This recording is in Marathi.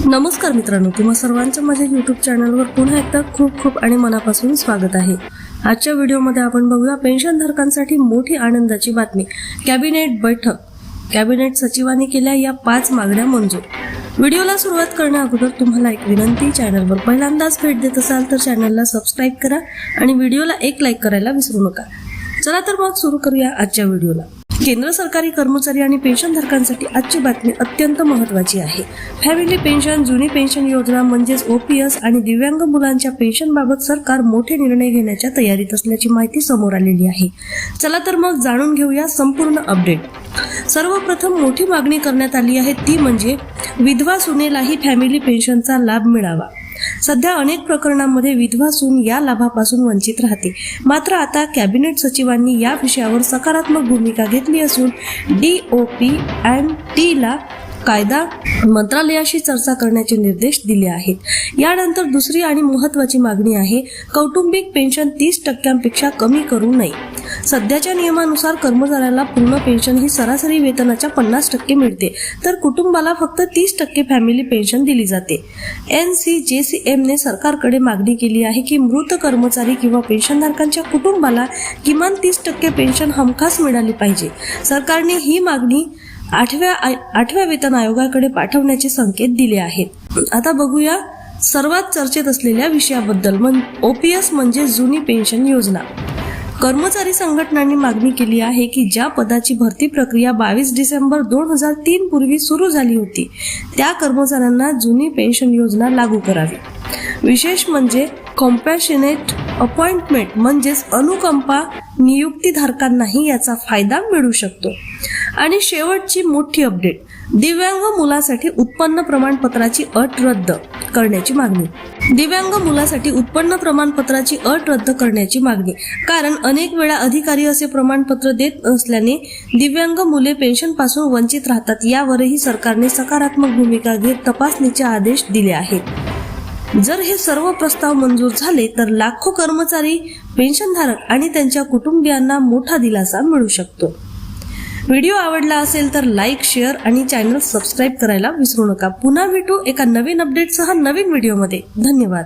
नमस्कार मित्रांनो, तुम्हा सर्वांचं माझ्या यूट्यूब चॅनलवर पुन्हा एकदा खूप खूप आणि मनापासून स्वागत आहे। आजच्या व्हिडिओमध्ये आपण बघूया पेन्शनधारकांसाठी मोठी आनंदाची बातमी। कॅबिनेट बैठक, कॅबिनेट सचिवांनी केल्या या 5 मागण्या मंजूर। व्हिडिओला सुरुवात करण्याअगोदर तुम्हाला एक विनंती, चॅनलवर पहिल्यांदाच भेट देत असाल तर चॅनलला सबस्क्राइब करा आणि व्हिडिओला एक लाईक करायला विसरू नका। चला तर मग सुरू करूया आजच्या व्हिडिओला। केंद्र सरकारी कर्मचारी आणि पेन्शनधारकांसाठी आजची बातमी अत्यंत महत्त्वाची आहे। फॅमिली पेन्शन, जुनी पेन्शन योजना म्हणजेच ओपीएस आणि दिव्यांग मुलांच्या पेन्शनबाबत सरकार मोठे निर्णय घेण्याच्या तयारीत असल्याची माहिती समोर आलेली आहे। चला तर मग जाणून घेऊया संपूर्ण अपडेट। सर्वप्रथम मोठी मागणी करण्यात आली आहे ती म्हणजे विधवा सुनेलाही फॅमिली पेन्शनचा लाभ मिळावा। सध्या अनेक प्रकरणांमध्ये विधवा सून या लाभापासून वंचित राहते। मात्र आता कॅबिनेट सचिवांनी या विषयावर सकारात्मक भूमिका घेतली असून DOP&T ला कायदा मंत्रालयाशी चर्चा करण्याचे निर्देश दिले आहेत। यानंतर दुसरी आणि महत्त्वाची मागणी आहे कौटुंबिक पेन्शन 30% कमी करू नये। सध्याच्या नियमानुसार कर्मचाऱ्याला पूर्ण पेन्शन ही सरासरी वेतनाच्या 50% मिळते, तर कुटुंबाला फक्त 30% फॅमिली पेन्शन दिली जाते। NCJCM ने सरकारकडे मागणी केली आहे की मृत कर्मचारी किंवा पेन्शनधारकांच्या कुटुंबाला किमान 30% पेन्शन हमखास मिळाली पाहिजे। सरकारने ही मागणी 8व्या वेतन आयोगाकडे पाठवण्याचे संकेत दिले आहेत। आता बघूया सर्वात चर्चेत असलेल्या विषयाबद्दल, ओपीएस म्हणजे जुनी पेन्शन योजना। कर्मचारी संघटनांनी मागणी केली आहे की ज्या पदाची भरती प्रक्रिया 22 डिसेंबर 2003 पूर्वी सुरू झाली होती त्या कर्मचाऱ्यांना जुनी पेन्शन योजना लागू करावी। विशेष म्हणजे कॉम्पॅशनेट अपॉइंटमेंट म्हणजेच अनुकंपा नियुक्तीधारकांनाही याचा फायदा मिळू शकतो। आणि शेवटची मोठी अपडेट, दिव्यांग मुलासाठी उत्पन्न प्रमाणपत्राची अट रद्द करण्याची मागणी। दिव्यांग मुलासाठी उत्पन्न प्रमाणपत्राची अट रद्द करण्याची मागणी। कारण अनेक वेळा अधिकारी असे प्रमाणपत्र देत नसल्याने दिव्यांग मुले पेन्शन पासून वंचित राहतात। यावरही सरकारने सकारात्मक भूमिका घेत तपासणीचे आदेश दिले आहेत। जर हे सर्व प्रस्ताव मंजूर झाले तर लाखो कर्मचारी, पेन्शनधारक आणि त्यांच्या कुटुंबियांना मोठा दिलासा मिळू शकतो। व्हिडिओ आवडला असेल तर लाईक, शेअर आणि चॅनल सबस्क्राइब करायला विसरू नका। पुन्हा भेटू एका नवीन अपडेटसह नवीन व्हिडिओमध्ये। धन्यवाद।